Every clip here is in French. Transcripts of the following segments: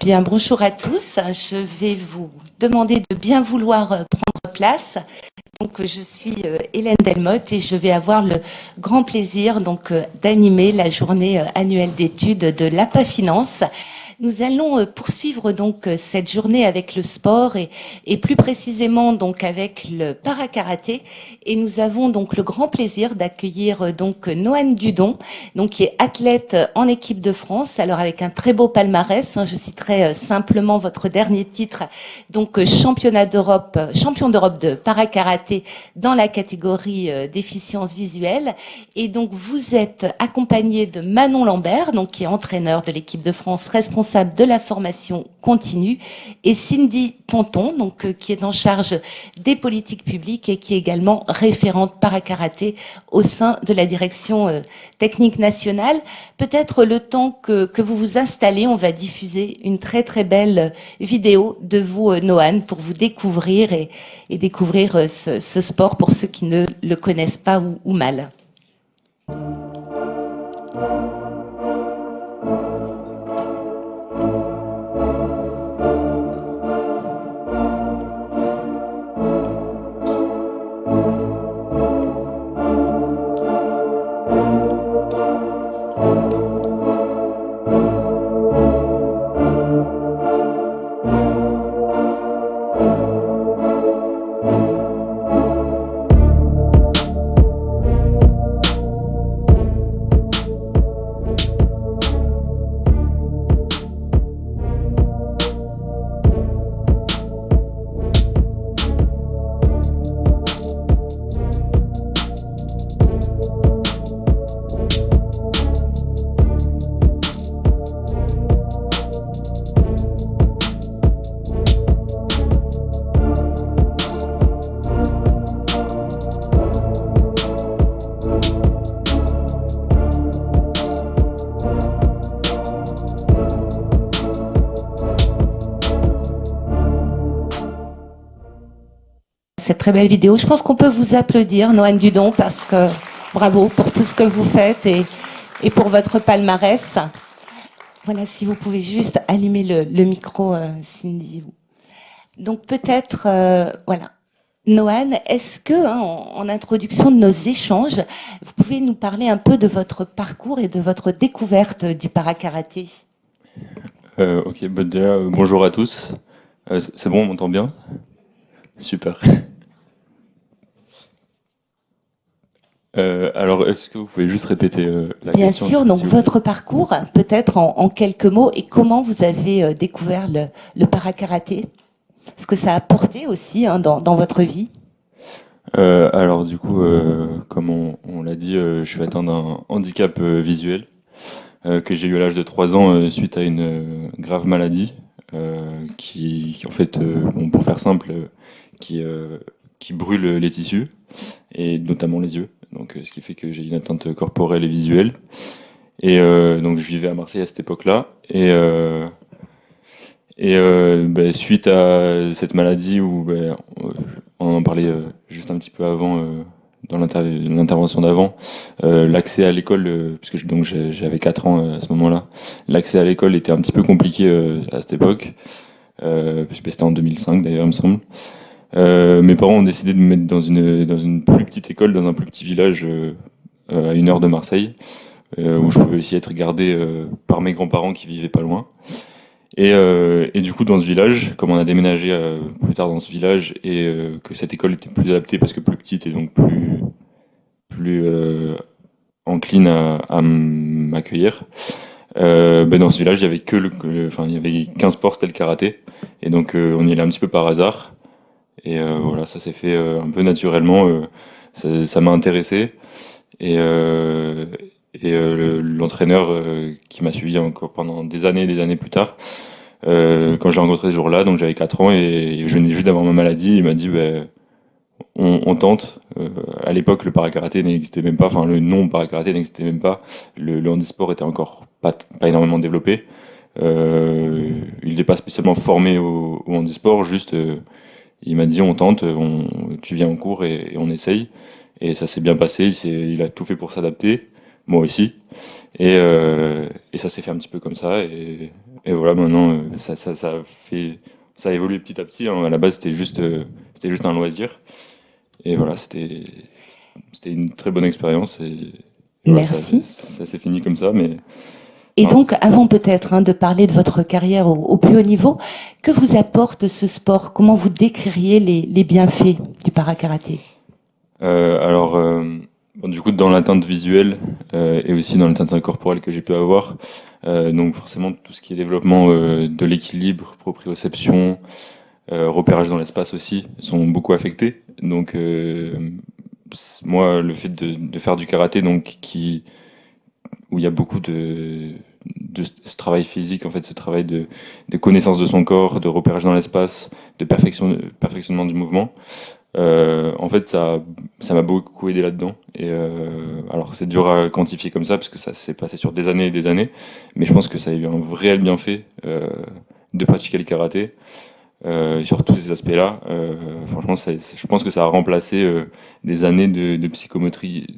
Bien, bonjour à tous. Je vais vous demander de bien vouloir prendre place. Donc, je suis Hélène Delmotte et je vais avoir le grand plaisir d'animer la journée annuelle d'études de l'APA Finance. Nous allons poursuivre cette journée avec le sport et plus précisément avec le para-karaté. Et nous avons donc le grand plaisir d'accueillir Noan Dudon, qui est athlète en équipe de France. Alors avec un très beau palmarès, je citerai simplement votre dernier titre, champion d'Europe de para-karaté dans la catégorie déficience visuelle. Et donc vous êtes accompagné de Manon Lambert, qui est entraîneur de l'équipe de France, responsable de la formation continue, et Cindy Tonton, qui est en charge des politiques publiques et qui est également référente para-karaté au sein de la direction technique nationale. Peut-être le temps que vous vous installez, on va diffuser une très très belle vidéo de vous, Noan, pour vous découvrir et découvrir ce sport pour ceux qui ne le connaissent pas ou mal. Cette très belle vidéo. Je pense qu'on peut vous applaudir, Noan Dudon, parce que bravo pour tout ce que vous faites et pour votre palmarès. Voilà, si vous pouvez juste allumer le micro, Cindy. Donc peut-être, voilà. Noan, est-ce que, en introduction de nos échanges, vous pouvez nous parler un peu de votre parcours et de votre découverte du para-karaté? Ok, déjà, bonjour à tous. C'est bon, on m'entend bien? Super. Alors, est-ce que vous pouvez juste répéter la Bien question? sûr, donc votre parcours, peut-être en quelques mots, et comment vous avez découvert le para-karaté? Ce que ça a apporté aussi dans votre vie? Alors, du coup, comme on l'a dit, je suis atteint d'un handicap visuel que j'ai eu à l'âge de 3 ans suite à une grave maladie qui en fait, bon, pour faire simple, qui brûle les tissus et notamment les yeux. Donc, ce qui fait que j'ai une atteinte corporelle et visuelle. Et donc, je vivais à Marseille à cette époque-là. Suite à cette maladie où on en parlait juste un petit peu avant dans l'intervention d'avant, l'accès à l'école, puisque j'avais 4 ans à ce moment-là, l'accès à l'école était un petit peu compliqué à cette époque, puisque c'était en 2005 d'ailleurs, il me semble. Mes parents ont décidé de me mettre dans une plus petite école, dans un plus petit village à 1 heure de Marseille, où je pouvais aussi être gardé par mes grands-parents qui vivaient pas loin. Et du coup, dans ce village, comme on a déménagé plus tard dans ce village et que cette école était plus adaptée parce que plus petite et donc plus encline à m'accueillir, dans ce village, il y avait il y avait qu'un sport, c'était le karaté. Et donc, on y allait un petit peu par hasard. Et voilà, ça s'est fait un peu naturellement. Ça m'a intéressé. L'entraîneur qui m'a suivi encore pendant des années plus tard, quand j'ai rencontré ce jour-là, donc j'avais 4 ans et je venais juste d'avoir ma maladie, il m'a dit on tente. À l'époque, le para-karaté n'existait même pas, enfin le nom para-karaté n'existait même pas. Le handisport était encore pas énormément développé. Il n'est pas spécialement formé au handisport, juste il m'a dit on tente, tu viens en cours et on essaye. Et ça s'est bien passé, il a tout fait pour s'adapter, moi aussi. Et ça s'est fait un petit peu comme ça. Et et voilà, maintenant, ça a évolué petit à petit, hein. À la base, c'était juste un loisir. Et voilà, c'était une très bonne expérience. Et voilà, Merci. ça s'est fini comme ça. Mais Et enfin, donc, avant peut-être de parler de votre carrière au plus haut niveau, que vous apporte ce sport? Comment vous décririez les bienfaits du para-karaté? alors, bon, du coup, dans l'atteinte visuelle et aussi dans l'atteinte corporelle que j'ai pu avoir, donc forcément tout ce qui est développement de l'équilibre, proprioception, repérage dans l'espace aussi, sont beaucoup affectés. Donc, moi, le fait de faire du karaté, donc où il y a beaucoup de ce travail physique, en fait, ce travail de connaissance de son corps, de repérage dans l'espace, de perfectionnement du mouvement. En fait, ça m'a beaucoup aidé là-dedans. Et alors, c'est dur à quantifier comme ça, parce que ça s'est passé sur des années et des années, mais je pense que ça a eu un réel bienfait de pratiquer le karaté sur tous ces aspects-là. Franchement, je pense que ça a remplacé des années de psychomotricité.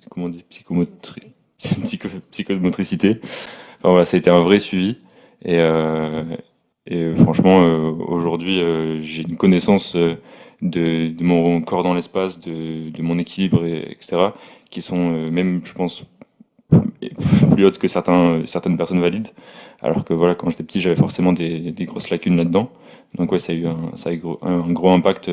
Psychomotricité. Enfin, voilà, ça a été un vrai suivi. Et, franchement, aujourd'hui, j'ai une connaissance de mon corps dans l'espace, de mon équilibre, etc., qui sont même, je pense, plus hautes que certaines personnes valides. Alors que voilà, quand j'étais petit, j'avais forcément des grosses lacunes là-dedans. Donc ouais, ça a eu un gros impact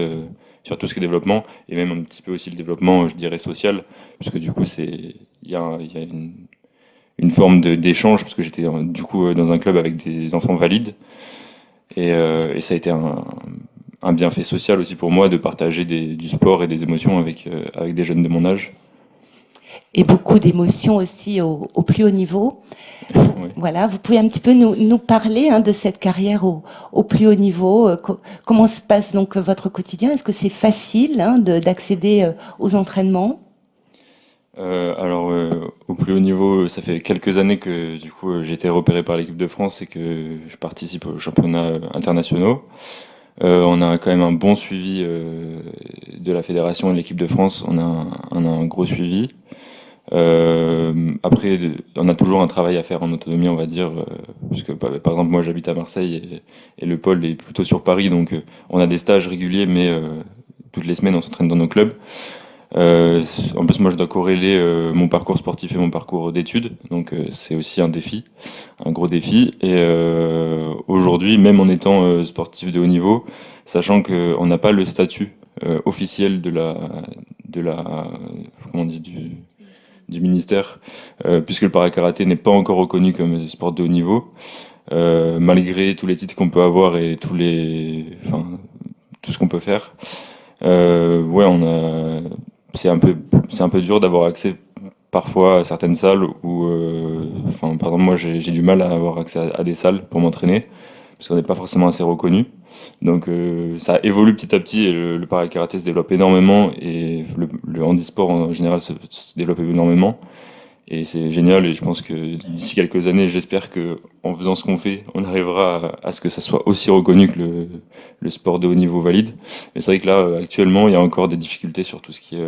sur tout ce qui est développement, et même un petit peu aussi le développement, je dirais, social, puisque du coup, il y a une forme d'échange, parce que j'étais du coup dans un club avec des enfants valides, et ça a été un bienfait social aussi pour moi de partager du sport et des émotions avec des jeunes de mon âge. Et beaucoup d'émotions aussi au plus haut niveau. Ouais. Voilà, vous pouvez un petit peu nous parler de cette carrière au plus haut niveau. Comment se passe donc votre quotidien? Est-ce que c'est facile d'accéder aux entraînements? Alors, au plus haut niveau, ça fait quelques années que du coup j'ai été repéré par l'équipe de France et que je participe aux championnats internationaux. On a quand même un bon suivi de la fédération et de l'équipe de France. On a un gros suivi. Après, on a toujours un travail à faire en autonomie, on va dire, puisque par exemple moi j'habite à Marseille et le pôle est plutôt sur Paris, donc on a des stages réguliers, mais toutes les semaines on s'entraîne dans nos clubs. En plus, moi, je dois corréler mon parcours sportif et mon parcours d'études, donc c'est aussi un défi, un gros défi. Et aujourd'hui, même en étant sportif de haut niveau, sachant qu'on n'a pas le statut officiel de la, comment on dit, du ministère, puisque le para-karaté n'est pas encore reconnu comme sport de haut niveau, malgré tous les titres qu'on peut avoir et enfin, tout ce qu'on peut faire. Ouais, c'est un peu dur d'avoir accès parfois à certaines salles où, enfin, par exemple, moi, j'ai du mal à avoir accès à des salles pour m'entraîner parce qu'on n'est pas forcément assez reconnu. Donc, ça évolue petit à petit et le para-karaté se développe énormément et le handisport en général se développe énormément. Et c'est génial et je pense que d'ici quelques années, j'espère que en faisant ce qu'on fait, on arrivera à ce que ça soit aussi reconnu que le sport de haut niveau valide. Mais c'est vrai que là, actuellement, il y a encore des difficultés sur tout ce qui est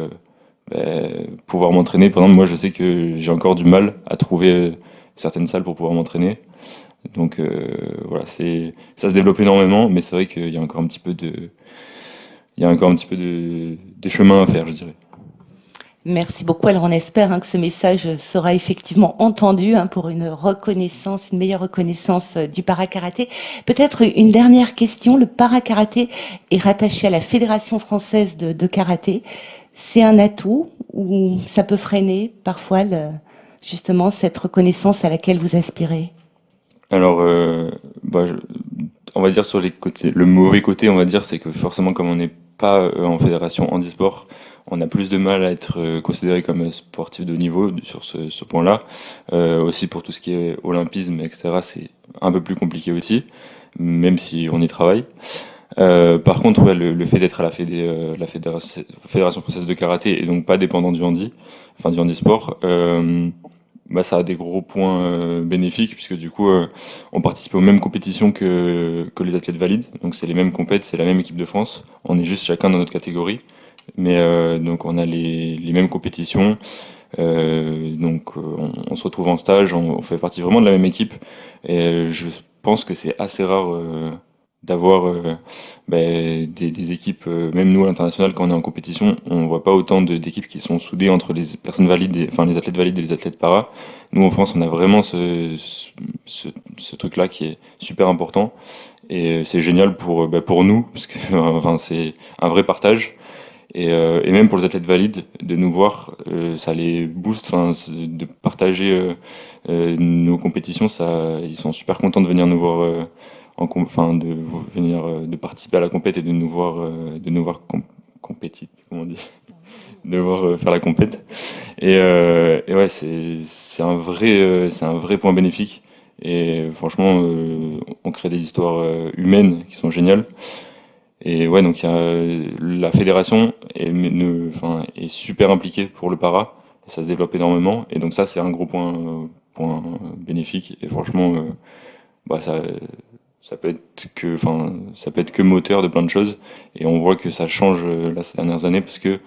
pouvoir m'entraîner. Par exemple, moi, je sais que j'ai encore du mal à trouver certaines salles pour pouvoir m'entraîner. Donc voilà, ça se développe énormément, mais c'est vrai qu'il y a encore un petit peu il y a encore un petit peu de chemin à faire, je dirais. Merci beaucoup. Alors on espère que ce message sera effectivement entendu pour une reconnaissance, une meilleure reconnaissance du para-karaté. Peut-être une dernière question. Le para-karaté est rattaché à la Fédération française de karaté. C'est un atout ou ça peut freiner parfois justement cette reconnaissance à laquelle vous aspirez? Alors, bah, on va dire sur les côtés, le mauvais côté, on va dire, c'est que forcément, comme on n'est pas en fédération handisport, on a plus de mal à être considéré comme sportif de haut niveau sur ce point-là. Aussi pour tout ce qui est olympisme, etc., c'est un peu plus compliqué aussi, même si on y travaille. Par contre, ouais, le fait d'être à la Fédération française de karaté et donc pas dépendant du enfin du handisport, bah, ça a des gros points bénéfiques puisque du coup, on participe aux mêmes compétitions que les athlètes valides. Donc c'est les mêmes compètes, c'est la même équipe de France. On est juste chacun dans notre catégorie, mais donc on a les mêmes compétitions. Donc on se retrouve en stage, on fait partie vraiment de la même équipe. Et pense que c'est assez rare d'avoir des équipes, même nous à l'international, quand on est en compétition, on voit pas autant d'équipes qui sont soudées entre les personnes valides, enfin les athlètes valides et les athlètes para. Nous en France, on a vraiment ce truc-là qui est super important et c'est génial pour nous parce que enfin c'est un vrai partage. Et même pour les athlètes valides, de nous voir, ça les booste, enfin, de partager nos compétitions, ils sont super contents de venir nous voir, enfin, venir, de participer à la compète et de nous voir compétit, comment on dit, de nous voir faire la compète. Et ouais, c'est un vrai point bénéfique. Et franchement, on crée des histoires humaines qui sont géniales. Et ouais, donc la fédération est super impliquée pour le para, et ça se développe énormément, et donc ça c'est un gros point bénéfique, et franchement, bah ça peut être que moteur de plein de choses, et on voit que ça change là ces dernières années parce que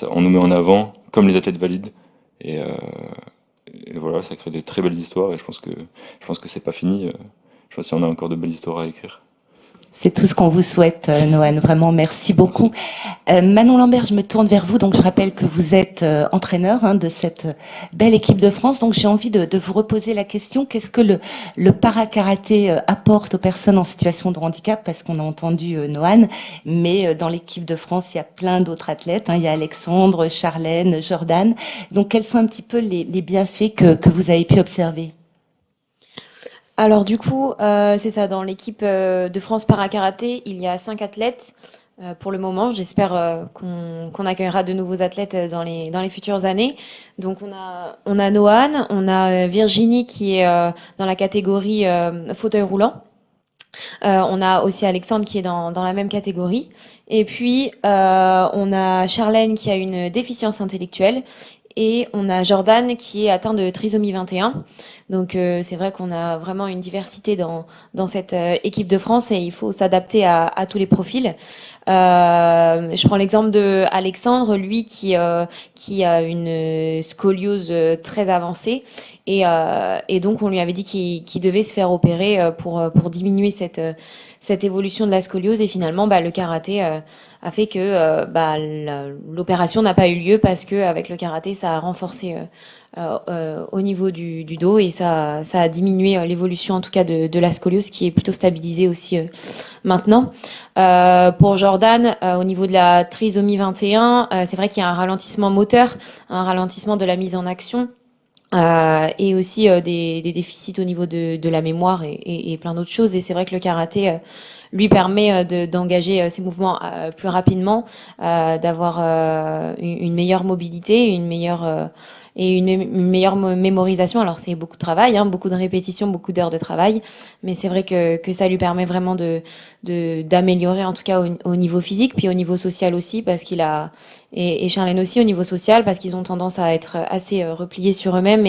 on nous met en avant comme les athlètes valides, et, euh, et voilà, ça crée des très belles histoires, et je pense que c'est pas fini. Je pense qu'il y en a encore de belles histoires à écrire. C'est tout ce qu'on vous souhaite, Noan. Vraiment, merci beaucoup. Merci. Manon Lambert, je me tourne vers vous. Donc, je rappelle que vous êtes entraîneur de cette belle équipe de France. Donc, j'ai envie de vous reposer la question. Qu'est-ce que le para-karaté apporte aux personnes en situation de handicap? Parce qu'on a entendu Noan, mais dans l'équipe de France, il y a plein d'autres athlètes. Il y a Alexandre, Charlène, Jordan. Donc, quels sont un petit peu les bienfaits que vous avez pu observer? Alors du coup, c'est ça, dans l'équipe de France Para-Karaté, il y a 5 athlètes pour le moment. J'espère qu'on accueillera de nouveaux athlètes dans les futures années. Donc on a Noan, on a Virginie qui est dans la catégorie fauteuil roulant. On a aussi Alexandre qui est dans la même catégorie. Et puis on a Charlène qui a une déficience intellectuelle. Et on a Jordan qui est atteint de trisomie 21. Donc c'est vrai qu'on a vraiment une diversité dans cette équipe de France et il faut s'adapter à tous les profils. Je prends l'exemple de Alexandre, lui qui a une scoliose très avancée et donc on lui avait dit qu'il devait se faire opérer pour diminuer cette évolution de la scoliose et finalement le karaté a fait que l'opération n'a pas eu lieu parce que avec le karaté ça a renforcé au niveau du dos et ça a diminué l'évolution en tout cas de la scoliose qui est plutôt stabilisée aussi maintenant. Pour Jordan, au niveau de la trisomie 21, c'est vrai qu'il y a un ralentissement moteur, un ralentissement de la mise en action. Et aussi des déficits au niveau de la mémoire et plein d'autres choses. Et c'est vrai que le karaté lui permet d'engager ses mouvements plus rapidement, d'avoir une meilleure mobilité, une meilleure mémorisation. Alors c'est beaucoup de travail, beaucoup de répétitions, beaucoup d'heures de travail, mais c'est vrai que ça lui permet vraiment d'améliorer en tout cas au niveau physique, puis au niveau social aussi, parce qu'il a et Charlène aussi au niveau social, parce qu'ils ont tendance à être assez repliés sur eux-mêmes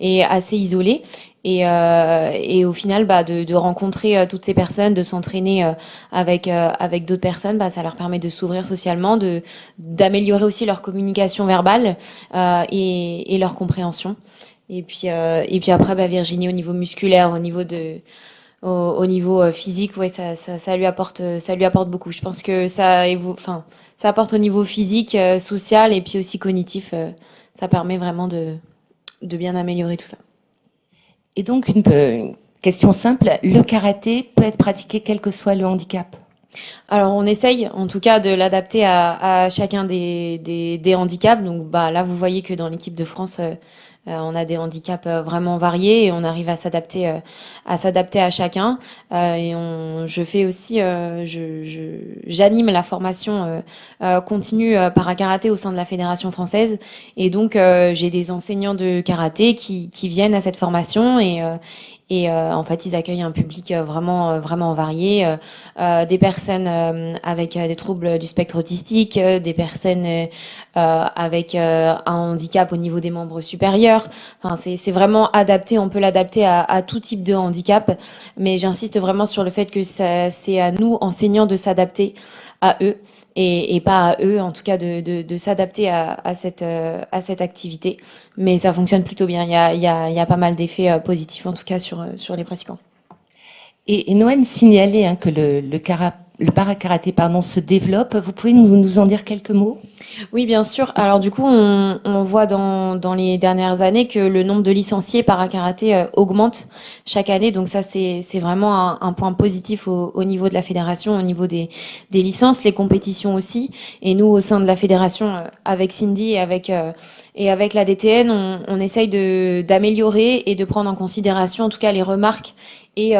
et assez isolés. Et au final, de rencontrer toutes ces personnes, de s'entraîner avec d'autres personnes, ça leur permet de s'ouvrir socialement, d'améliorer aussi leur communication verbale et leur compréhension. Et puis après, Virginie au niveau musculaire, au niveau physique, ouais, ça lui apporte beaucoup. Je pense que ça apporte au niveau physique, social et puis aussi cognitif. Ça permet vraiment de bien améliorer tout ça. Et donc, une question simple, le karaté peut être pratiqué quel que soit le handicap? Alors, on essaye, en tout cas, de l'adapter à chacun des handicaps. Donc, là, vous voyez que dans l'équipe de France, on a des handicaps vraiment variés et on arrive à s'adapter à chacun. Je fais aussi, j'anime la formation continue para-karaté au sein de la Fédération française. Et donc, j'ai des enseignants de karaté qui viennent à cette formation et en fait, ils accueillent un public vraiment varié, des personnes avec des troubles du spectre autistique, des personnes avec un handicap au niveau des membres supérieurs. Enfin, c'est vraiment adapté. On peut l'adapter à tout type de handicap, mais j'insiste vraiment sur le fait que c'est à nous enseignants de s'adapter à eux et pas à eux, en tout cas de s'adapter à cette activité. Mais ça fonctionne plutôt bien. Il y a pas mal d'effets positifs, en tout cas, sur les pratiquants. Et Noan signalait que le para-karaté se développe. Vous pouvez nous en dire quelques mots? Oui, bien sûr. Alors du coup, on voit dans les dernières années que le nombre de licenciés para-karaté augmente chaque année. Donc ça, c'est vraiment un point positif au niveau de la fédération, au niveau des licences, les compétitions aussi. Et nous, au sein de la fédération, avec Cindy et avec la DTN, on essaye d'améliorer et de prendre en considération, en tout cas, les remarques et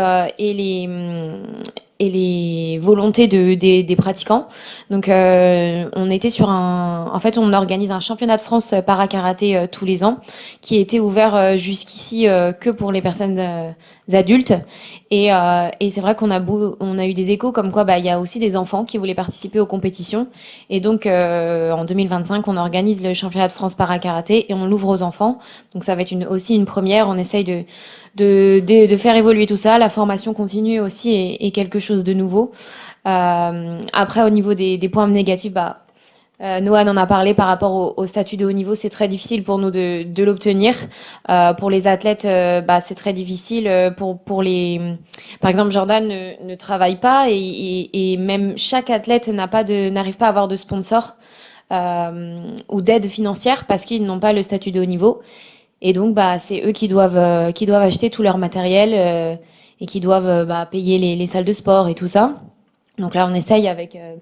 les volontés des pratiquants. Donc, on était en fait, on organise un championnat de France para-karaté tous les ans, qui était ouvert jusqu'ici que pour les personnes adultes. Et c'est vrai qu'on a eu des échos comme quoi, il y a aussi des enfants qui voulaient participer aux compétitions. Et donc, en 2025, on organise le championnat de France para-karaté et on l'ouvre aux enfants. Donc, ça va être aussi une première. On essaye de faire évoluer tout ça. La formation continue aussi est quelque chose de nouveau. Après, au niveau des points négatifs, Noan en a parlé par rapport au statut de haut niveau, c'est très difficile pour nous de l'obtenir. Pour les athlètes, c'est très difficile. Par exemple, Jordan ne travaille pas et même chaque athlète n'arrive pas à avoir de sponsor ou d'aide financière parce qu'ils n'ont pas le statut de haut niveau. Et donc, c'est eux qui doivent acheter tout leur matériel et qui doivent payer les salles de sport et tout ça. Donc là, on essaye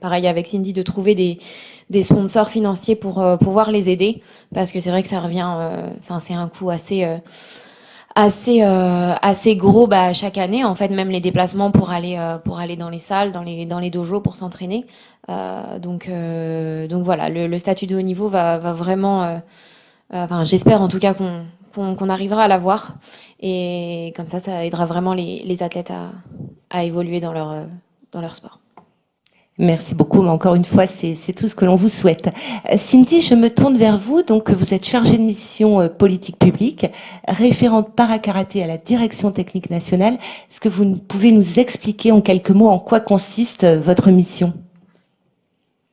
pareil avec Cindy, de trouver des sponsors financiers pour pouvoir les aider, parce que c'est vrai que ça revient, c'est un coût assez gros chaque année. En fait, même les déplacements pour aller dans les salles, dans les dojos pour s'entraîner. Donc voilà, le statut de haut niveau va vraiment. J'espère en tout cas qu'on arrivera à l'avoir, et comme ça aidera vraiment les athlètes à évoluer dans leur sport. Merci beaucoup, mais encore une fois, c'est tout ce que l'on vous souhaite. Cindy, je me tourne vers vous. Donc, vous êtes chargée de mission politique publique, référente para-karaté à la direction technique nationale. Est-ce que vous pouvez nous expliquer en quelques mots en quoi consiste votre mission?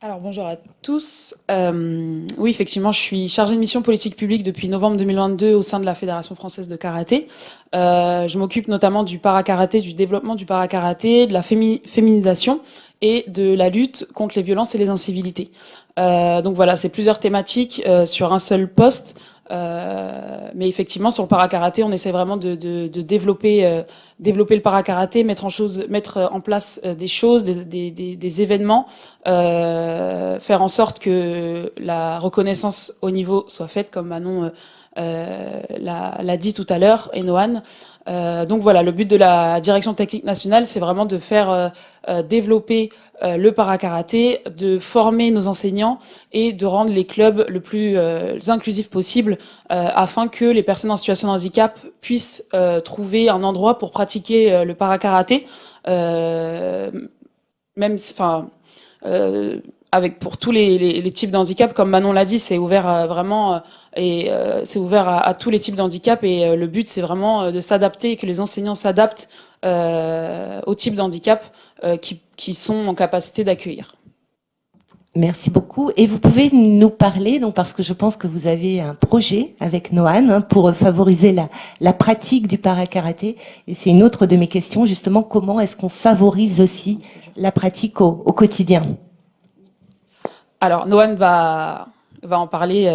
Alors bonjour à tous. Oui, effectivement, je suis chargée de mission politique publique depuis novembre 2022 au sein de la Fédération française de karaté. Je m'occupe notamment du para-karaté, du développement du para-karaté, de la féminisation et de la lutte contre les violences et les incivilités. Donc voilà, c'est plusieurs thématiques sur un seul poste. Mais effectivement, sur le para-karaté, on essaie vraiment de développer le para-karaté, mettre en place des choses, des événements, faire en sorte que la reconnaissance au niveau soit faite, comme Manon l'a dit tout à l'heure, et Noan. Donc voilà, le but de la direction technique nationale, c'est vraiment de faire développer le para-karaté, de former nos enseignants et de rendre les clubs le plus inclusifs possible, afin que les personnes en situation de handicap puissent trouver un endroit pour pratiquer le para-karaté, avec pour tous les types de handicap, comme Manon l'a dit, c'est ouvert vraiment c'est ouvert à tous les types de handicap, et le but c'est vraiment de s'adapter et que les enseignants s'adaptent aux types de handicap qui sont en capacité d'accueillir. Merci beaucoup. Et vous pouvez nous parler, donc, parce que je pense que vous avez un projet avec Noan pour favoriser la pratique du para-karaté. Et c'est une autre de mes questions, justement, comment est-ce qu'on favorise aussi la pratique au quotidien? Alors, Noan va en parler,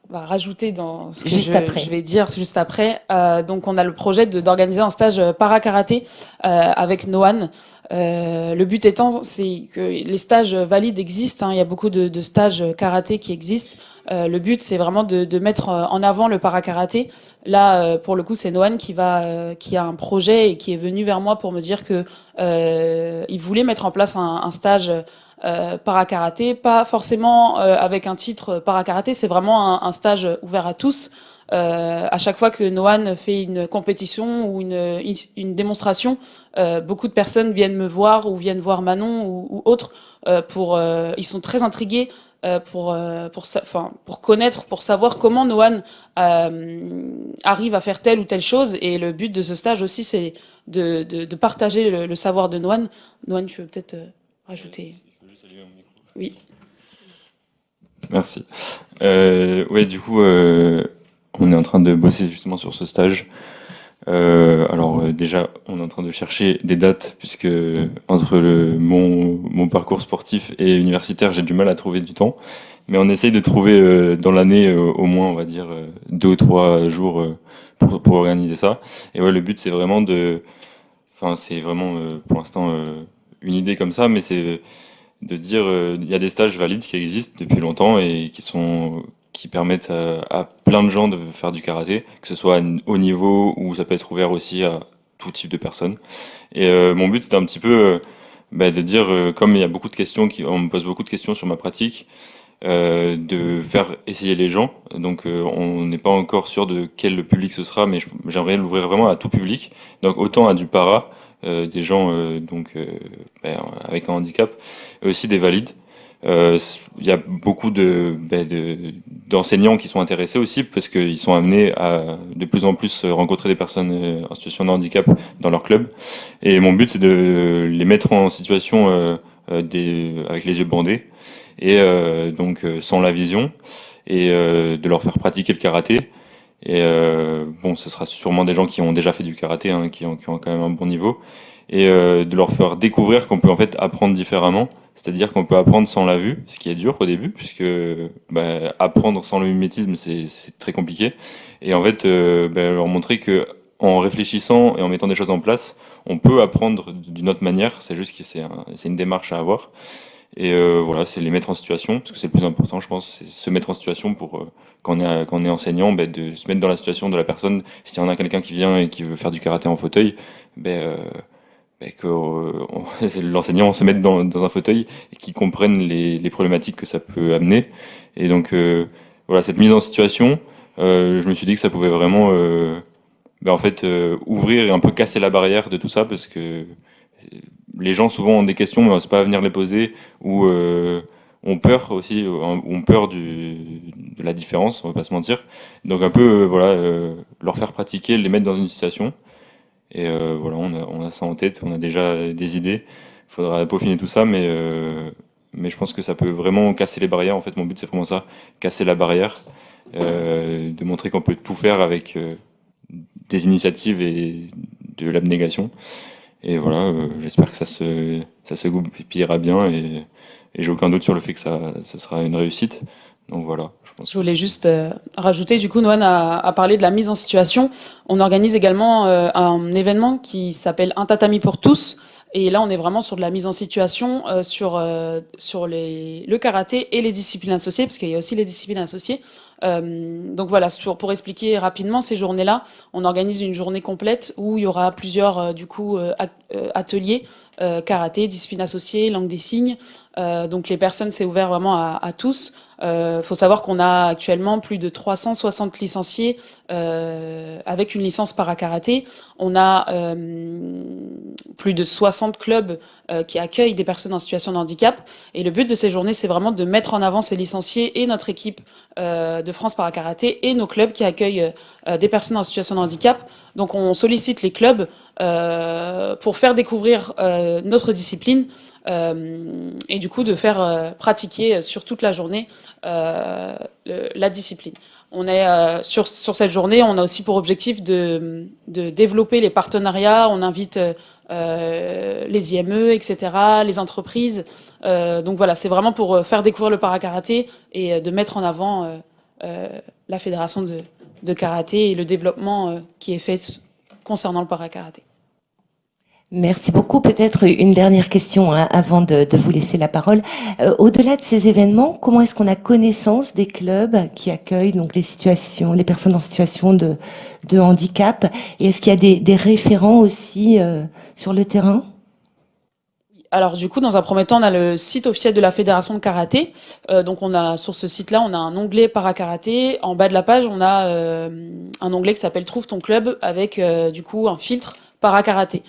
va rajouter dans ce que je vais dire juste après. Donc, on a le projet d'organiser un stage para-karaté avec Noan. Le but étant, c'est que les stages valides existent. Il y a beaucoup de stages karaté qui existent. Le but, c'est vraiment de mettre en avant le para-karaté. Là, pour le coup, c'est Noan qui a un projet et qui est venu vers moi pour me dire que il voulait mettre en place un stage para-karaté, pas forcément avec un titre para-karaté, c'est vraiment un stage ouvert à tous. À chaque fois que Noan fait une compétition ou une démonstration, beaucoup de personnes viennent me voir ou viennent voir Manon ou autres ils sont très intrigués pour connaître, pour savoir comment Noan arrive à faire telle ou telle chose. Et le but de ce stage aussi, c'est de partager le savoir de Noan. Noan, tu veux peut-être rajouter? Oui. Merci. Ouais, du coup, on est en train de bosser justement sur ce stage. Déjà, on est en train de chercher des dates, puisque entre mon parcours sportif et universitaire, j'ai du mal à trouver du temps. Mais on essaye de trouver dans l'année au moins, on va dire, 2 ou 3 jours pour organiser ça. Et ouais, le but, c'est vraiment enfin, c'est vraiment pour l'instant une idée comme ça, mais c'est de dire, il y a des stages valides qui existent depuis longtemps et qui permettent à plein de gens de faire du karaté, que ce soit à haut niveau ou ça peut être ouvert aussi à tout type de personnes. Et mon but, c'était un petit peu de dire, comme il y a beaucoup de questions, on me pose beaucoup de questions sur ma pratique, de faire essayer les gens. Donc on n'est pas encore sûr de quel public ce sera, mais j'aimerais l'ouvrir vraiment à tout public. Donc autant à du para, des gens avec un handicap, et aussi des valides. Il y a beaucoup d'enseignants qui sont intéressés aussi parce qu'ils sont amenés à de plus en plus rencontrer des personnes en situation de handicap dans leur club. Et mon but, c'est de les mettre en situation avec les yeux bandés et sans la vision et de leur faire pratiquer le karaté. Et bon, ce sera sûrement des gens qui ont déjà fait du karaté, hein, qui ont quand même un bon niveau, et de leur faire découvrir qu'on peut en fait apprendre différemment. C'est-à-dire qu'on peut apprendre sans la vue, ce qui est dur au début, puisque apprendre sans le mimétisme, c'est très compliqué. Et en fait, leur montrer que en réfléchissant et en mettant des choses en place, on peut apprendre d'une autre manière. C'est juste que c'est une démarche à avoir. Et voilà, c'est les mettre en situation, parce que c'est le plus important, je pense, c'est se mettre en situation pour, quand on est enseignant, de se mettre dans la situation de la personne. Si on a quelqu'un qui vient et qui veut faire du karaté en fauteuil, que l'enseignant se mette dans un fauteuil et qu'il comprenne les problématiques que ça peut amener. Et donc, voilà, cette mise en situation, je me suis dit que ça pouvait vraiment, ouvrir et un peu casser la barrière de tout ça, parce que les gens souvent ont des questions mais n'osent pas venir les poser, ou ont peur aussi, ont peur de la différence, on va pas se mentir. Donc un peu, leur faire pratiquer, les mettre dans une situation. Et voilà, on a ça en tête, on a déjà des idées. Il faudra peaufiner tout ça, mais je pense que ça peut vraiment casser les barrières. En fait, mon but, c'est vraiment ça, casser la barrière, de montrer qu'on peut tout faire avec des initiatives et de l'abnégation. Et voilà, j'espère que ça se goupillera bien, et j'ai aucun doute sur le fait que ça sera une réussite. Donc voilà, je pense. Je voulais juste rajouter, du coup, Noan a parlé de la mise en situation. On organise également un événement qui s'appelle Un tatami pour tous. Et là, on est vraiment sur de la mise en situation sur le karaté et les disciplines associées, parce qu'il y a aussi les disciplines associées. Donc voilà, pour expliquer rapidement, ces journées-là, on organise une journée complète où il y aura plusieurs ateliers karaté, discipline associée, langue des signes. Donc les personnes, c'est ouvert vraiment à tous. Faut savoir qu'on a actuellement plus de 360 licenciés avec une licence para-karaté. On a plus de 60 clubs qui accueillent des personnes en situation de handicap. Et le but de ces journées, c'est vraiment de mettre en avant ces licenciés et notre équipe de France para-karaté et nos clubs qui accueillent des personnes en situation de handicap. Donc on sollicite les clubs pour faire découvrir notre discipline, et du coup de faire pratiquer sur toute la journée la discipline. On est sur cette journée, on a aussi pour objectif de développer les partenariats. On invite les IME, etc., les entreprises. Donc voilà, c'est vraiment pour faire découvrir le para-karaté et de mettre en avant la fédération de karaté et le développement qui est fait concernant le para-karaté. Merci beaucoup. Peut-être une dernière question avant de vous laisser la parole. Au-delà de ces événements, comment est-ce qu'on a connaissance des clubs qui accueillent donc les personnes en situation de handicap? Et est-ce qu'il y a des référents aussi sur le terrain? Alors du coup, dans un premier temps, on a le site officiel de la Fédération de karaté. Donc on a sur ce site-là, on a un onglet para-karaté. En bas de la page, on a un onglet qui s'appelle Trouve ton club avec du coup un filtre para-karaté.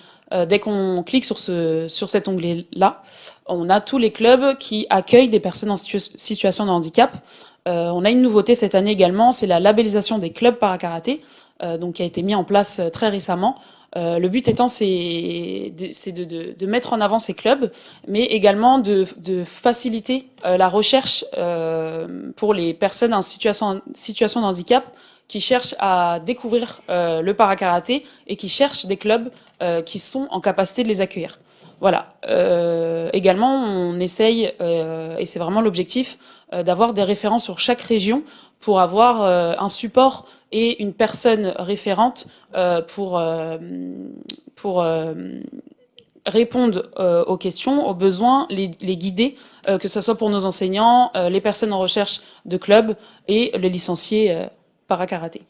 Dès qu'on clique sur cet onglet-là, on a tous les clubs qui accueillent des personnes en situation de handicap. On a une nouveauté cette année également, c'est la labellisation des clubs para-karaté. donc qui a été mis en place très récemment. Le but étant, c'est de mettre en avant ces clubs, mais également de faciliter la recherche pour les personnes en situation de handicap qui cherchent à découvrir le para-karaté et qui cherchent des clubs qui sont en capacité de les accueillir. Voilà. Également, on essaye, et c'est vraiment l'objectif, d'avoir des référents sur chaque région pour avoir un support et une personne référente pour répondre aux questions, aux besoins, les guider, que ce soit pour nos enseignants, les personnes en recherche de clubs et les licenciés para-karaté.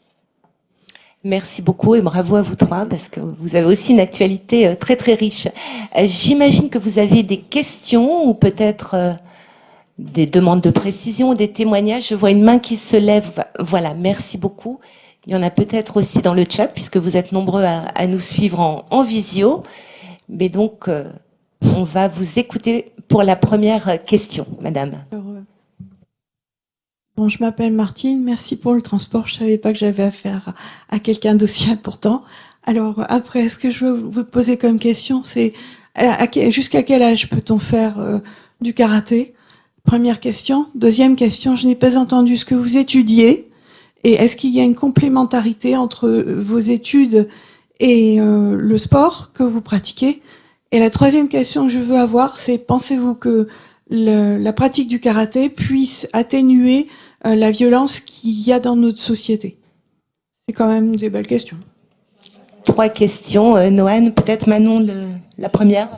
Merci beaucoup et bravo à vous trois parce que vous avez aussi une actualité très très riche. J'imagine que vous avez des questions ou peut-être des demandes de précision, des témoignages. Je vois une main qui se lève. Voilà, merci beaucoup. Il y en a peut-être aussi dans le chat puisque vous êtes nombreux à nous suivre en visio. Mais donc, on va vous écouter pour la première question, madame. Bon, je m'appelle Martine, merci pour le transport. Je savais pas que j'avais affaire à quelqu'un d'aussi important. Alors après, ce que je veux vous poser comme question, c'est jusqu'à quel âge peut-on faire du karaté? Première question. Deuxième question, je n'ai pas entendu ce que vous étudiez. Et est-ce qu'il y a une complémentarité entre vos études et le sport que vous pratiquez? Et la troisième question que je veux avoir, c'est pensez-vous que la pratique du karaté puisse atténuer la violence qu'il y a dans notre société? C'est quand même des belles questions. 3 questions. Noan, peut-être Manon, la première.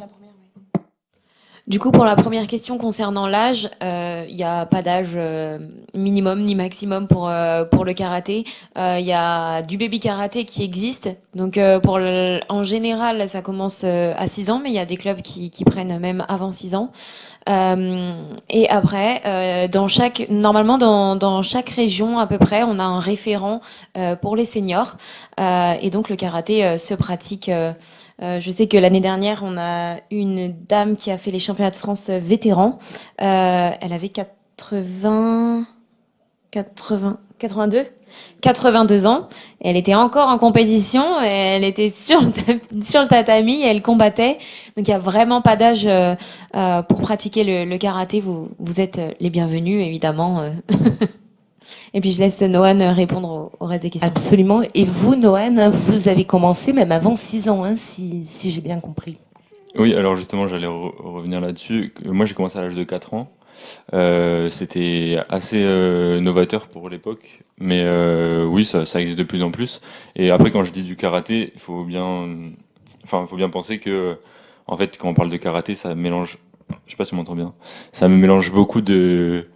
Du coup, pour la première question concernant l'âge, il n'y a pas d'âge minimum ni maximum pour le karaté. Il y a du baby karaté qui existe. Donc, en général, ça commence à 6 ans, mais il y a des clubs qui prennent même avant 6 ans. Et après, normalement dans chaque région à peu près, on a un référent pour les seniors. Et donc le karaté se pratique. Je sais que l'année dernière, on a une dame qui a fait les championnats de France vétérans. Elle avait 82 ans. Elle était encore en compétition. Elle était sur le tatami. Elle combattait. Donc il y a vraiment pas d'âge pour pratiquer le karaté. Vous êtes les bienvenus, évidemment. Et puis je laisse Noan répondre au reste des questions. Absolument. Et vous, Noan, vous avez commencé même avant 6 ans, hein, si j'ai bien compris. Oui, alors justement, j'allais revenir là-dessus. Moi, j'ai commencé à l'âge de 4 ans. C'était assez novateur pour l'époque, mais oui, ça existe de plus en plus. Et après, quand je dis du karaté, il faut bien penser que, en fait, quand on parle de karaté, ça mélange, je sais pas si on m'entend bien, ça mélange beaucoup de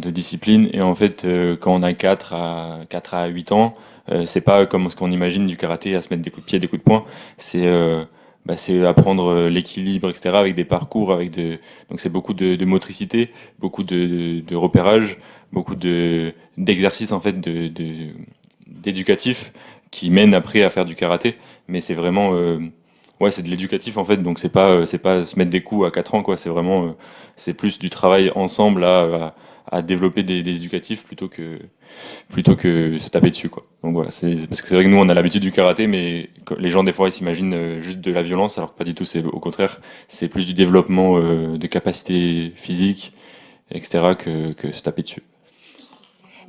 disciplines. Et en fait, quand on a 4 à 8 ans, c'est pas comme ce qu'on imagine du karaté à se mettre des coups de pied, des coups de poing. C'est apprendre l'équilibre, etc., avec des parcours, donc c'est beaucoup de motricité, beaucoup de repérage, beaucoup d'exercices en fait d'éducatif qui mènent après à faire du karaté. Mais c'est vraiment c'est de l'éducatif en fait, donc c'est pas se mettre des coups à 4 ans quoi. C'est vraiment c'est plus du travail ensemble à développer des éducatifs plutôt que se taper dessus quoi. Donc voilà, c'est parce que c'est vrai que nous on a l'habitude du karaté, mais les gens des fois ils s'imaginent juste de la violence, alors que pas du tout. C'est au contraire, c'est plus du développement de capacités physiques, etc. que se taper dessus.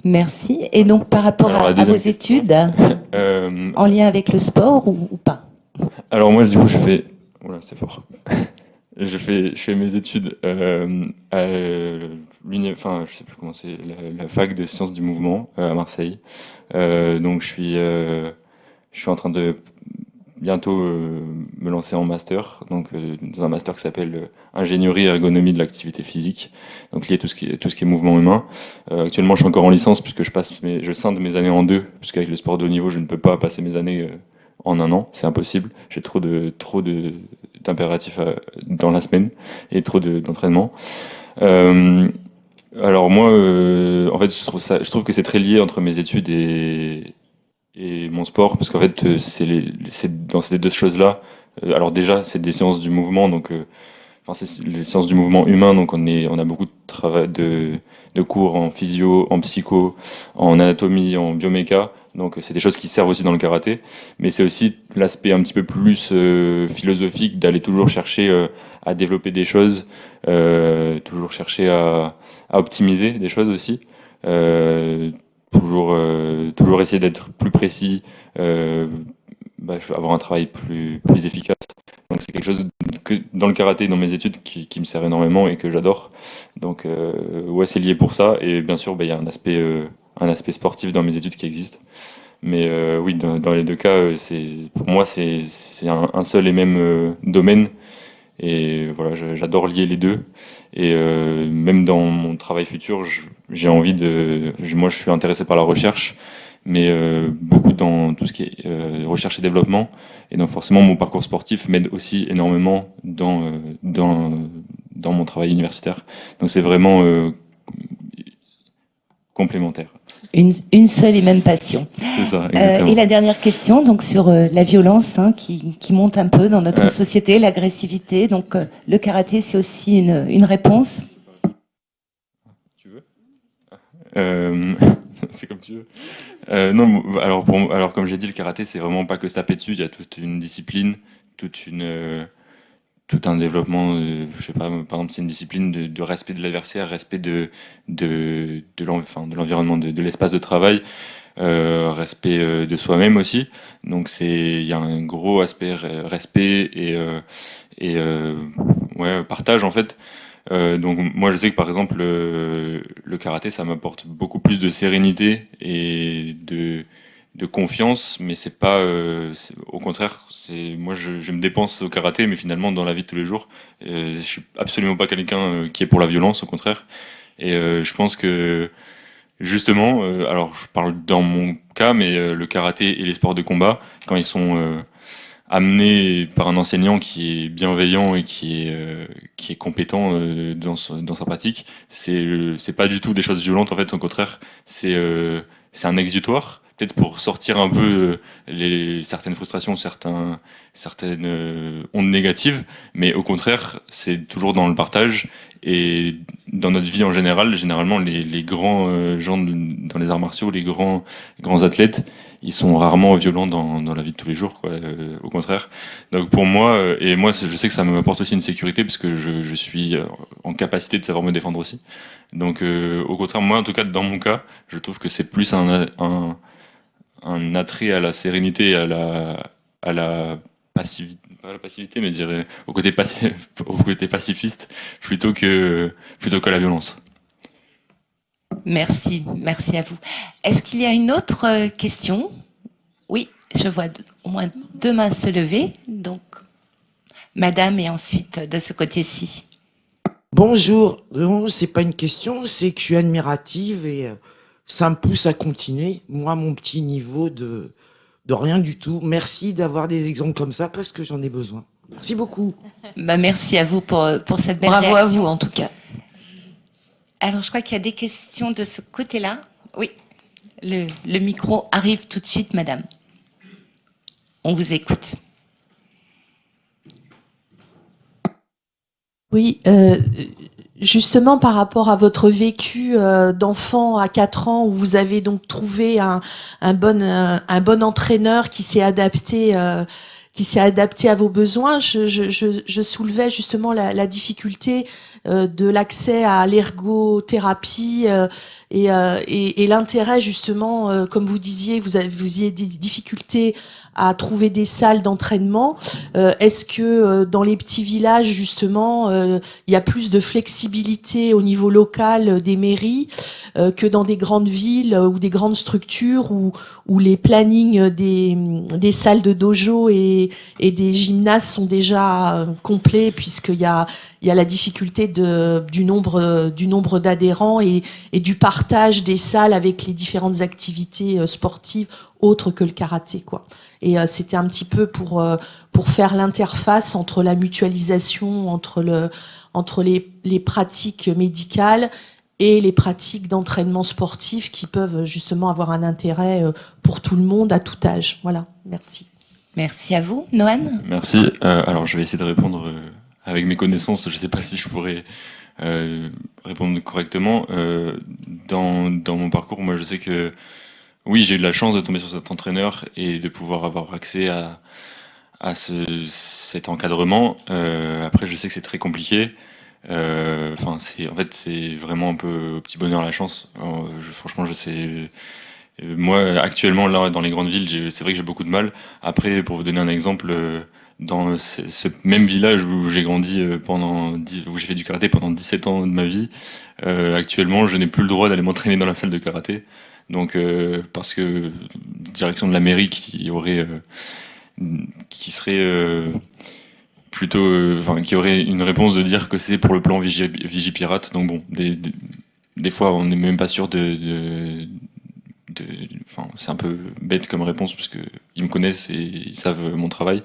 Merci. Et donc par rapport à vos études, en lien avec le sport ou pas? Alors moi du coup je fais, voilà c'est fort. Je fais mes études à je sais plus comment c'est, la fac de sciences du mouvement à Marseille. Donc je suis en train de bientôt me lancer en master, donc dans un master qui s'appelle ingénierie et ergonomie de l'activité physique, donc lié à tout ce qui est mouvement humain. Actuellement, je suis encore en licence puisque je scinde mes années en 2, puisqu'avec le sport de haut niveau, je ne peux pas passer mes années en 1 an, c'est impossible. J'ai trop d'impératifs dans la semaine et trop d'entraînement. Alors moi, en fait, je trouve que c'est très lié entre mes études et mon sport, parce qu'en fait, c'est dans ces deux choses-là. Alors déjà, c'est des sciences du mouvement, donc c'est les sciences du mouvement humain, donc on a beaucoup de travail de cours en physio, en psycho, en anatomie, en bioméca, Donc c'est des choses qui servent aussi dans le karaté, mais c'est aussi l'aspect un petit peu plus philosophique d'aller toujours chercher à développer des choses, toujours chercher à optimiser des choses aussi, euh, toujours essayer d'être plus précis, avoir un travail plus efficace. Donc c'est quelque chose que dans le karaté, dans mes études, qui me sert énormément et que j'adore. Donc ouais, c'est lié pour ça. Et bien sûr, il y a un aspect sportif dans mes études qui existe. Mais oui, dans les deux cas, pour moi, c'est un seul et même domaine. Et voilà, j'adore lier les deux. Et même dans mon travail futur, j'ai envie moi, je suis intéressé par la recherche, mais beaucoup dans tout ce qui est recherche et développement. Et donc forcément, mon parcours sportif m'aide aussi énormément dans mon travail universitaire. Donc c'est vraiment complémentaire. Une seule et même passion. C'est ça, exactement. Et la dernière question, donc sur la violence qui monte un peu dans notre société, l'agressivité. Donc le karaté, c'est aussi une réponse. Tu veux C'est comme tu veux. Non, alors comme j'ai dit, le karaté, c'est vraiment pas que se taper dessus. Il y a toute une discipline, tout un développement. Je sais pas, par exemple, c'est une discipline de respect de l'adversaire, respect de l'environnement, de l'espace de travail. Respect de soi-même aussi. Donc il y a un gros aspect respect et ouais, partage en fait. Donc moi je sais que par exemple le karaté ça m'apporte beaucoup plus de sérénité et de confiance, mais c'est pas au contraire, c'est moi je me dépense au karaté, mais finalement dans la vie de tous les jours, je suis absolument pas quelqu'un qui est pour la violence, au contraire. Et je pense que justement, alors je parle dans mon cas, mais le karaté et les sports de combat, quand ils sont amenés par un enseignant qui est bienveillant et qui est compétent dans sa pratique, c'est pas du tout des choses violentes en fait, au contraire, c'est un exutoire, peut-être pour sortir un peu certaines frustrations, certaines ondes négatives, mais au contraire, c'est toujours dans le partage. Et dans notre vie en général, généralement, les grands gens dans les arts martiaux, les grands athlètes, ils sont rarement violents dans la vie de tous les jours, quoi. Au contraire. Donc pour moi, et moi, je sais que ça m'apporte aussi une sécurité parce que je suis en capacité de savoir me défendre aussi. Donc au contraire, moi, en tout cas, dans mon cas, je trouve que c'est plus un attrait à la sérénité, et à la passivité, pas à la passivité, mais je dirais au côté pacifiste plutôt qu'à la violence. Merci à vous. Est-ce qu'il y a une autre question? Oui, je vois au moins deux mains se lever. Donc, madame, et ensuite de ce côté-ci. Bonjour. Non, c'est pas une question, c'est que je suis admirative et ça me pousse à continuer. Moi, mon petit niveau de rien du tout. Merci d'avoir des exemples comme ça parce que j'en ai besoin. Merci beaucoup. Merci à vous pour cette belle Bravo réaction. à vous en tout cas. Alors, je crois qu'il y a des questions de ce côté-là. Oui, le micro arrive tout de suite, madame. On vous écoute. Oui, justement par rapport à votre vécu d'enfant à 4 ans où vous avez donc trouvé un bon entraîneur qui s'est adapté à vos besoins, je soulevais justement la difficulté de l'accès à l'ergothérapie et l'intérêt justement, comme vous disiez, vous aviez des difficultés à trouver des salles d'entraînement. Est-ce que dans les petits villages justement, il y a plus de flexibilité au niveau local des mairies que dans des grandes villes ou des grandes structures où les plannings des salles de dojo et des gymnases sont déjà complets puisqu'il y a la difficulté du nombre d'adhérents et du partage des salles avec les différentes activités sportives autres que le karaté, quoi. Et c'était un petit peu pour faire l'interface entre la mutualisation entre les pratiques médicales et les pratiques d'entraînement sportif qui peuvent justement avoir un intérêt pour tout le monde à tout âge. Voilà, merci. Merci à vous. Noan? Merci. Alors je vais essayer de répondre avec mes connaissances. Je sais pas si je pourrais répondre correctement. Dans mon parcours, moi je sais que Oui, j'ai eu la chance de tomber sur cet entraîneur et de pouvoir avoir accès à cet encadrement. Après, je sais que c'est très compliqué. Enfin, c'est vraiment un peu au petit bonheur la chance. Franchement, je sais. Moi, actuellement, là, dans les grandes villes, c'est vrai que j'ai beaucoup de mal. Après, pour vous donner un exemple, dans ce même village où j'ai grandi où j'ai fait du karaté pendant 17 ans de ma vie, actuellement, je n'ai plus le droit d'aller m'entraîner dans la salle de karaté. Donc, parce que direction de la mairie qui serait plutôt, enfin, qui aurait une réponse de dire que c'est pour le plan Vigipirate. Donc bon, des fois, on n'est même pas sûr enfin, c'est un peu bête comme réponse parce que ils me connaissent et ils savent mon travail.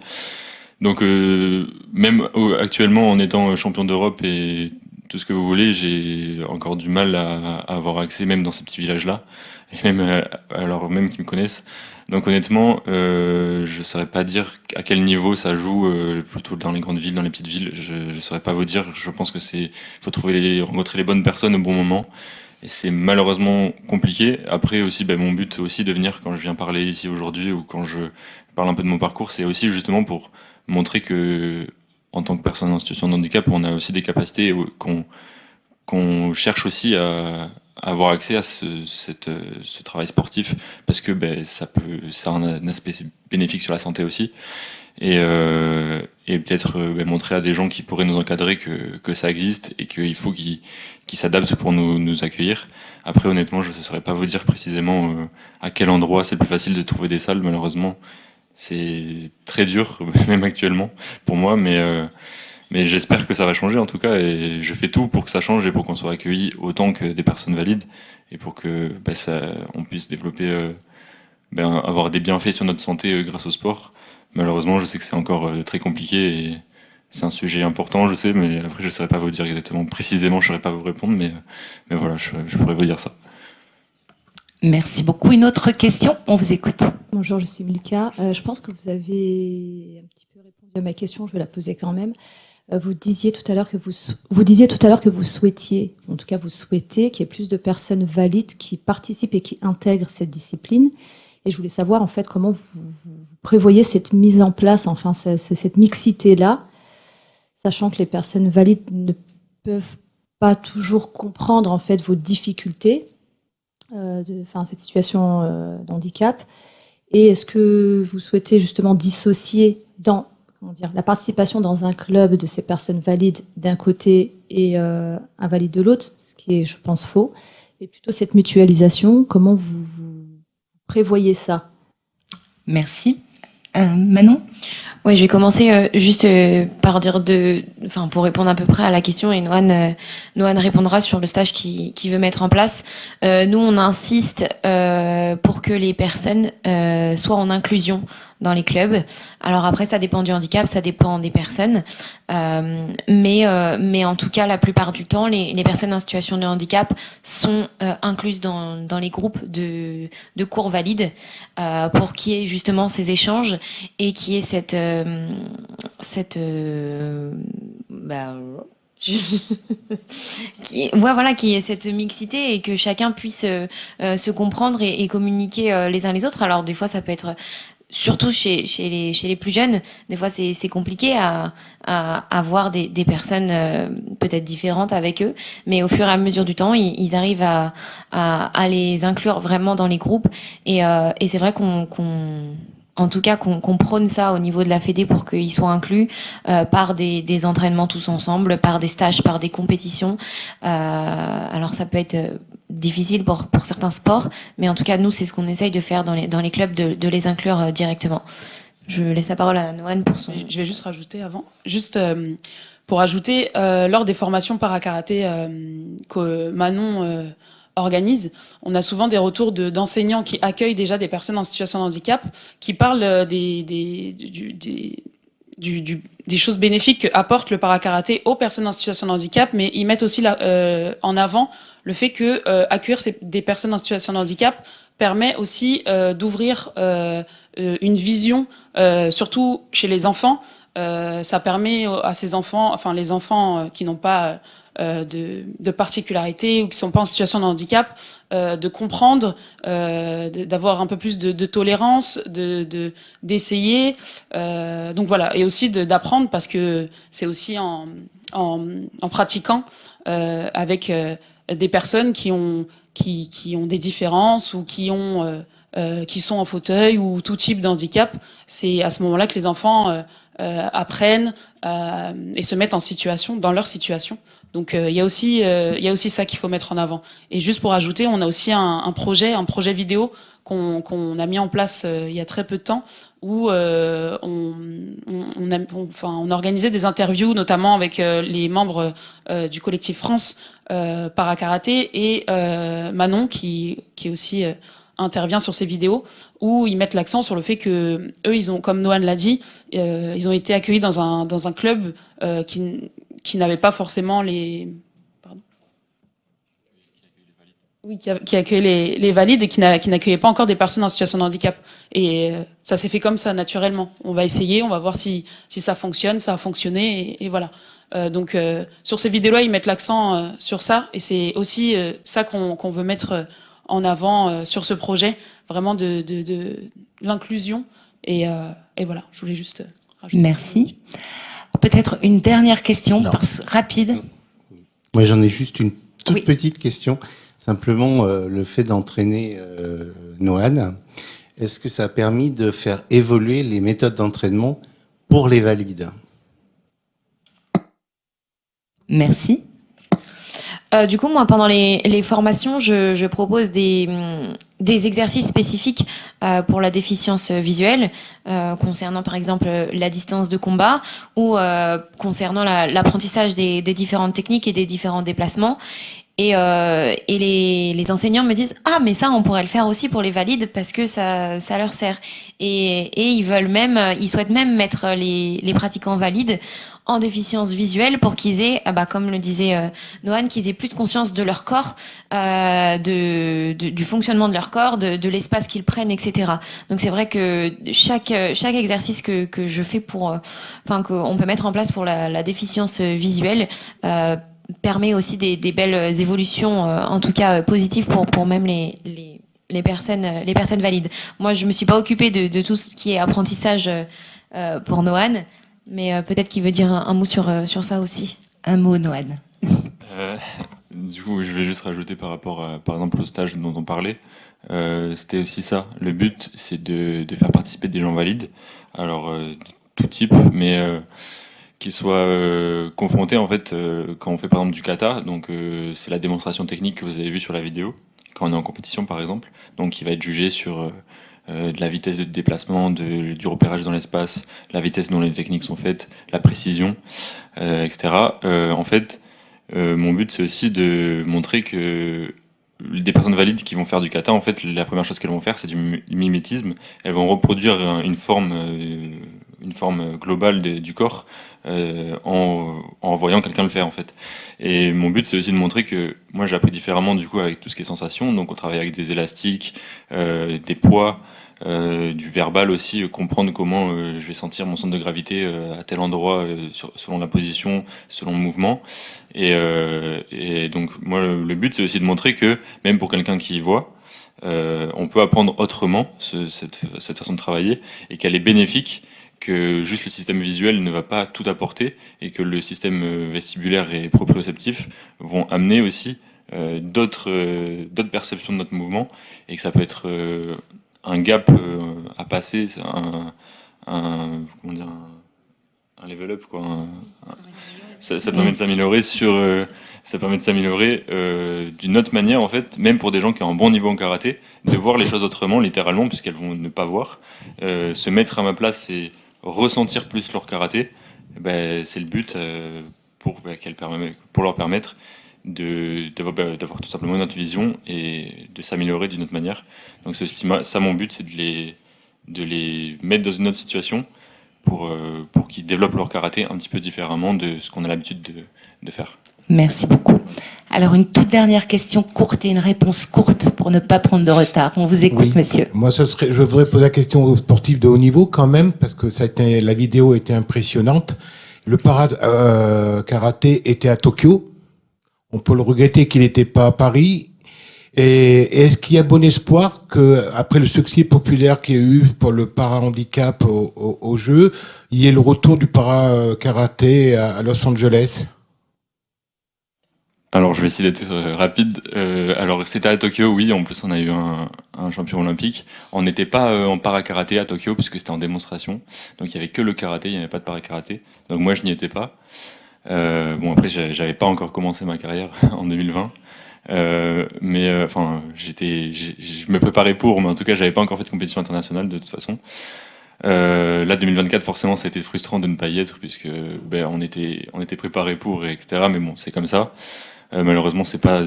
Donc même actuellement en étant champion d'Europe et tout ce que vous voulez, j'ai encore du mal à avoir accès même dans ces petits villages-là et même alors même qu'ils me connaissent. Donc honnêtement, je saurais pas dire à quel niveau ça joue plutôt dans les grandes villes, dans les petites villes. Je saurais pas vous dire. Je pense que faut rencontrer les bonnes personnes au bon moment. Et c'est malheureusement compliqué. Après aussi, ben, mon but aussi de venir quand je viens parler ici aujourd'hui ou quand je parle un peu de mon parcours, c'est aussi justement pour montrer que en tant que personne en situation de handicap, on a aussi des capacités qu'on cherche aussi à avoir accès à ce travail sportif parce que ben, ça a un aspect bénéfique sur la santé aussi et peut-être ben, montrer à des gens qui pourraient nous encadrer que ça existe et qu'il faut qu'ils s'adaptent pour nous accueillir. Après, honnêtement, je ne saurais pas vous dire précisément à quel endroit c'est le plus facile de trouver des salles, malheureusement. C'est très dur, même actuellement, pour moi, mais j'espère que ça va changer en tout cas, et je fais tout pour que ça change et pour qu'on soit accueillis autant que des personnes valides, et pour que ben, on puisse développer, ben, avoir des bienfaits sur notre santé grâce au sport. Malheureusement, je sais que c'est encore très compliqué, et c'est un sujet important, je sais, mais après je ne saurais pas vous dire exactement, précisément, je ne saurais pas vous répondre, mais voilà, je pourrais vous dire ça. Merci beaucoup. Une autre question, on vous écoute. Bonjour, je suis Milka. Je pense que vous avez un petit peu répondu à ma question, je vais la poser quand même. Vous disiez tout à l'heure que vous souhaitiez, en tout cas vous souhaitez qu'il y ait plus de personnes valides qui participent et qui intègrent cette discipline. Et je voulais savoir en fait comment vous prévoyez cette mise en place, enfin cette mixité-là, sachant que les personnes valides ne peuvent pas toujours comprendre en fait vos difficultés, cette situation d'handicap. Et est-ce que vous souhaitez justement dissocier la participation dans un club de ces personnes valides d'un côté et invalides de l'autre, ce qui est, je pense, faux, et plutôt cette mutualisation, comment vous prévoyez ça? Merci. Manon? Oui, je vais commencer juste par dire pour répondre à peu près à la question, et Noan répondra sur le stage qu'il veut mettre en place. Nous, on insiste pour que les personnes soient en inclusion dans les clubs. Alors après, ça dépend du handicap, ça dépend des personnes, mais en tout cas, la plupart du temps, les personnes en situation de handicap sont incluses dans les groupes de cours valides pour qu'il y ait justement ces échanges et qu'il y ait cette qu'il y ait cette mixité et que chacun puisse se comprendre et communiquer les uns les autres. Alors des fois, ça peut être surtout chez les plus jeunes, des fois c'est compliqué à avoir des personnes peut-être différentes avec eux, mais au fur et à mesure du temps, ils arrivent à les inclure vraiment dans les groupes, et c'est vrai qu'on prône ça au niveau de la Fédé pour qu'ils soient inclus par des entraînements tous ensemble, par des stages, par des compétitions. Alors ça peut être difficile pour certains sports, mais en tout cas nous c'est ce qu'on essaye de faire dans les clubs, de les inclure directement. Je laisse la parole à Noan pour son... Je vais juste rajouter avant, pour ajouter, lors des formations para-karaté que Manon organise, on a souvent des retours d'enseignants qui accueillent déjà des personnes en situation de handicap, qui parlent des choses bénéfiques que apporte le para-karaté aux personnes en situation de handicap, mais ils mettent aussi en avant le fait que accueillir des personnes en situation de handicap permet aussi d'ouvrir une vision, surtout chez les enfants. Ça permet à ces enfants, enfin les enfants qui n'ont pas de particularité ou qui sont pas en situation de handicap, de comprendre, d'avoir un peu plus de tolérance, d'essayer. Donc voilà, et aussi d'apprendre parce que c'est aussi en pratiquant avec des personnes qui ont des différences ou qui sont en fauteuil ou tout type d'handicap. C'est à ce moment-là que les enfants apprennent et se mettent en situation, dans leur situation. Donc il y a aussi ça qu'il faut mettre en avant. Et juste pour ajouter, on a aussi un projet vidéo qu'on a mis en place il y a très peu de temps, où on a organisé des interviews, notamment avec les membres du collectif France Para-Karaté et Manon qui aussi intervient sur ces vidéos, où ils mettent l'accent sur le fait que eux, ils ont, comme Noan l'a dit, ils ont été accueillis dans un club qui n'avait pas forcément les... Pardon. Oui, qui accueillait les valides et qui n'accueillait pas encore des personnes en situation de handicap. Et ça s'est fait comme ça, naturellement. On va essayer, on va voir si ça fonctionne, ça a fonctionné, et voilà. Donc sur ces vidéos-là, ils mettent l'accent sur ça, et c'est aussi ça qu'on veut mettre en avant sur ce projet, vraiment de l'inclusion. Et voilà, je voulais juste rajouter. Merci. Peut-être une dernière question, rapide. Moi, j'en ai juste une toute Oui. petite question. Simplement, le fait d'entraîner Noan, est-ce que ça a permis de faire évoluer les méthodes d'entraînement pour les valides? Merci. Du coup, moi, pendant les formations, je propose des exercices spécifiques pour la déficience visuelle, concernant par exemple la distance de combat ou concernant l'apprentissage des différentes techniques et des différents déplacements. Et les enseignants me disent ah mais ça on pourrait le faire aussi pour les valides parce que ça leur sert, et ils souhaitent même mettre les pratiquants valides en déficience visuelle pour qu'ils aient comme le disait Noan, qu'ils aient plus conscience de leur corps, du fonctionnement de leur corps, de l'espace qu'ils prennent, etc. Donc c'est vrai que chaque exercice que je fais qu'on peut mettre en place pour la déficience visuelle permet aussi des belles évolutions, en tout cas positives pour même les personnes valides. Moi, je me suis pas occupée de tout ce qui est apprentissage pour Noan, mais peut-être qu'il veut dire un mot sur ça aussi. Un mot, Noan. Du coup, je vais juste rajouter par rapport par exemple au stage dont on parlait. C'était aussi ça. Le but, c'est de faire participer des gens valides. Alors, de tout type, mais qui soient confrontés en fait quand on fait par exemple du kata, donc c'est la démonstration technique que vous avez vue sur la vidéo quand on est en compétition par exemple, donc qui va être jugé sur de la vitesse de déplacement, du repérage dans l'espace, la vitesse dont les techniques sont faites, la précision, etc. En fait, mon but c'est aussi de montrer que des personnes valides qui vont faire du kata, en fait, la première chose qu'elles vont faire, c'est du mimétisme. Elles vont reproduire une forme globale du corps en voyant quelqu'un le faire, en fait. Et mon but, c'est aussi de montrer que moi, j'ai appris différemment, du coup, avec tout ce qui est sensation. Donc, on travaille avec des élastiques, des poids, du verbal aussi, comprendre comment je vais sentir mon centre de gravité à tel endroit, selon la position, selon le mouvement. Et donc, moi, le but, c'est aussi de montrer que, même pour quelqu'un qui voit, on peut apprendre autrement cette façon de travailler, et qu'elle est bénéfique, que juste le système visuel ne va pas tout apporter, et que le système vestibulaire et proprioceptif vont amener aussi d'autres perceptions de notre mouvement, et que ça peut être un gap à passer, un level up, quoi. Ça permet de s'améliorer ça permet de s'améliorer d'une autre manière, en fait, même pour des gens qui ont un bon niveau en karaté, de voir les choses autrement, littéralement, puisqu'elles vont ne pas voir, se mettre à ma place et ressentir plus leur karaté. C'est le but pour leur permettre d'avoir tout simplement une autre vision et de s'améliorer d'une autre manière. Donc c'est aussi ça mon but, c'est de les mettre dans une autre situation pour qu'ils développent leur karaté un petit peu différemment de ce qu'on a l'habitude de faire. Merci beaucoup. Alors, une toute dernière question courte et une réponse courte pour ne pas prendre de retard. On vous écoute, Oui. monsieur. Moi, je voudrais poser la question aux sportifs de haut niveau quand même, parce que la vidéo était impressionnante. Le karaté était à Tokyo. On peut le regretter qu'il n'était pas à Paris. Et est-ce qu'il y a bon espoir que, après le succès populaire qu'il y a eu pour le para-handicap au jeu, il y ait le retour du para-karaté à Los Angeles? Alors, je vais essayer d'être rapide. Alors, c'était à Tokyo, oui. En plus, on a eu un champion olympique. On n'était pas en para-karaté à Tokyo, puisque c'était en démonstration. Donc, il y avait que le karaté, il n'y avait pas de para-karaté. Donc, moi, je n'y étais pas. Bon, après, j'avais pas encore commencé ma carrière en 2020. Enfin, je me préparais pour, mais en tout cas, j'avais pas encore fait de compétition internationale de toute façon. Là, 2024, forcément, ça a été frustrant de ne pas y être, puisque on était préparé pour, etc. Mais bon, c'est comme ça. Malheureusement, c'est pas,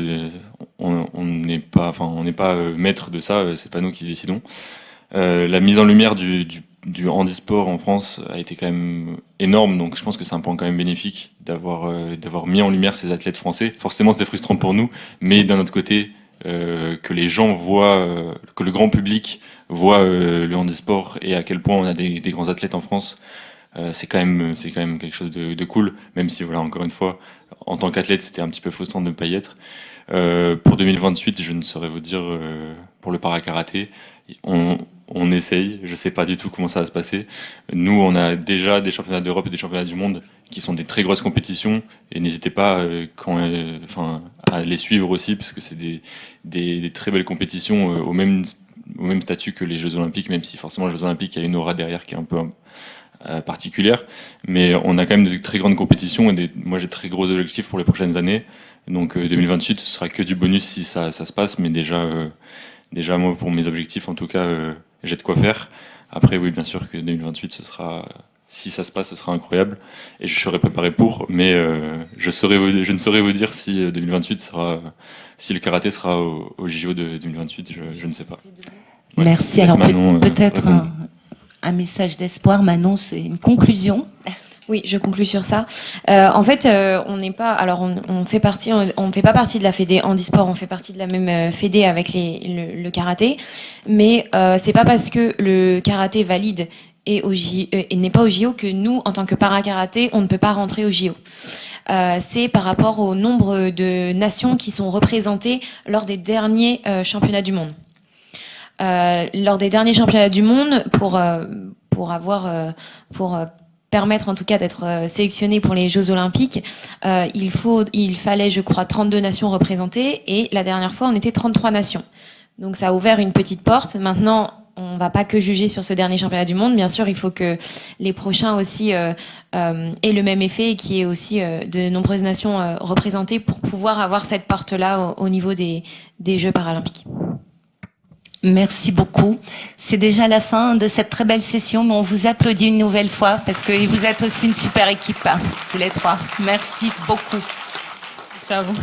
on n'est pas maître de ça. C'est pas nous qui décidons. La mise en lumière du handisport en France a été quand même énorme, donc je pense que c'est un point quand même bénéfique d'avoir mis en lumière ces athlètes français. Forcément, c'était frustrant pour nous, mais d'un autre côté, que les gens voient, que le grand public voit le handisport et à quel point on a des grands athlètes en France, c'est quand même quelque chose de cool, même si voilà, encore une fois, en tant qu'athlète, c'était un petit peu frustrant de ne pas y être. Pour 2028, je ne saurais vous dire, pour le para-karaté, on essaye, je sais pas du tout comment ça va se passer. Nous, on a déjà des championnats d'Europe et des championnats du monde qui sont des très grosses compétitions, et n'hésitez pas à les suivre aussi, parce que c'est des très belles compétitions au même statut que les Jeux Olympiques, même si forcément les Jeux Olympiques, il y a une aura derrière qui est un peu particulière, mais on a quand même de très grandes compétitions, et moi j'ai de très gros objectifs pour les prochaines années. Donc 2028, ce sera que du bonus si ça se passe, mais déjà moi, pour mes objectifs, en tout cas, j'ai de quoi faire. Après, oui, bien sûr que 2028, si ça se passe, ce sera incroyable, et je serai préparé pour, mais je ne saurais vous dire si 2028 si le karaté sera au JO de 2028, je ne sais pas. Ouais. Merci. Alors Manon, peut-être un message d'espoir, Manon, c'est une conclusion. Oui, je conclus sur ça. En fait, on n'est pas, alors on fait pas partie de la fédé handisport, on fait partie de la même fédé avec le karaté, mais c'est pas parce que le karaté valide et n'est pas au JO que nous, en tant que para-karaté, on ne peut pas rentrer au JO. C'est par rapport au nombre de nations qui sont représentées lors des derniers championnats du monde. Lors des derniers championnats du monde, pour permettre en tout cas d'être sélectionné pour les Jeux Olympiques, il fallait, je crois, 32 nations représentées, et la dernière fois, on était 33 nations. Donc ça a ouvert une petite porte. Maintenant, on va pas que juger sur ce dernier championnat du monde. Bien sûr, il faut que les prochains aussi aient le même effet, et qu'il y ait aussi de nombreuses nations représentées pour pouvoir avoir cette porte-là au niveau des Jeux paralympiques. Merci beaucoup. C'est déjà la fin de cette très belle session, mais on vous applaudit une nouvelle fois parce que vous êtes aussi une super équipe, tous les trois. Merci beaucoup. Merci à vous.